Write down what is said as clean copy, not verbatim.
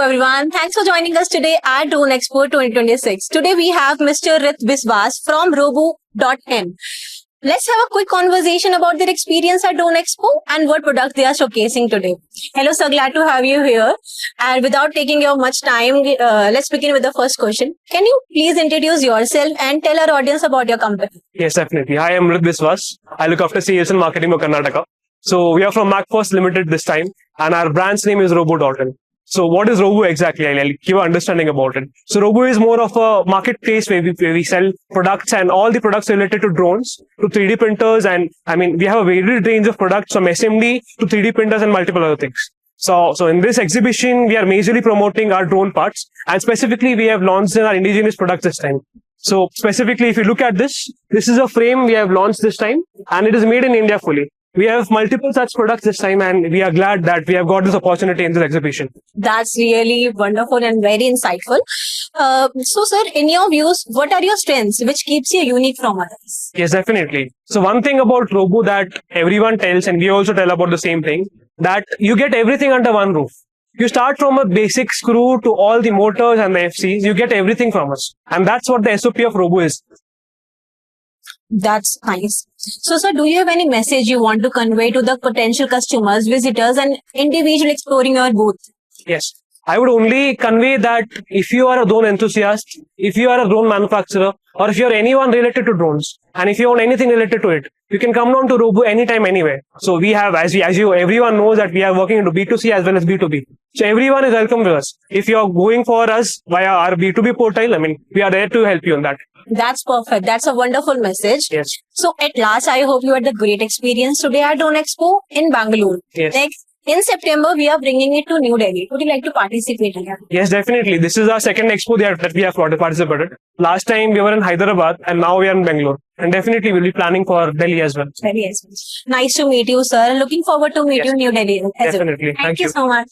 everyone. Thanks for joining us today at Drone Expo 2026. Today we have Mr. Rit Biswas from Robo.in. Let's have a quick conversation about their experience at Drone Expo and what product they are showcasing today. Hello sir, glad to have you here. And without taking your much time, let's begin with the first question. Can you please introduce yourself and tell our audience about your company? Yes, definitely. Hi, I'm Rit Biswas. I look after sales and marketing for Karnataka. So we are from Macfos Ltd this time, and our brand's name is Robo.in. So what is Robo exactly? I'll give you an understanding about it. So Robo is more of a marketplace where we sell products and all the products related to drones, to 3D printers, and we have a varied range of products from SMD to 3D printers and multiple other things. So in this exhibition, we are majorly promoting our drone parts, and specifically we have launched our indigenous products this time. So specifically, if you look at this is a frame we have launched this time, and it is made in India fully. We have multiple such products this time, and we are glad that we have got this opportunity in this exhibition. That's really wonderful and very insightful. So sir, in your views, what are your strengths which keeps you unique from others? Yes, definitely. So one thing about Robo that everyone tells, and we also tell about the same thing, that you get everything under one roof. You start from a basic screw to all the motors and the FCs, you get everything from us. And that's what the SOP of Robo is. That's nice. So sir, do you have any message you want to convey to the potential customers, visitors and individuals exploring your booth? Yes. I would only convey that if you are a drone enthusiast, if you are a drone manufacturer, or if you are anyone related to drones, and if you want anything related to it, you can come down to Robo anytime, anywhere. So we have, everyone knows that we are working into B2C as well as B2B. So everyone is welcome with us. If you are going for us via our B2B portal, we are there to help you on that. That's perfect. That's a wonderful message. Yes. So at last, I hope you had a great experience today at Drone Expo in Bangaluru. Yes. Next, in September, we are bringing it to New Delhi. Would you like to participate again? Yes, definitely. This is our second expo that we have participated. Last time we were in Hyderabad, and now we are in Bangalore. And definitely we'll be planning for Delhi as well. Delhi as well. Nice to meet you, sir. Looking forward to meet you in New Delhi as well. Definitely. Thank you so much.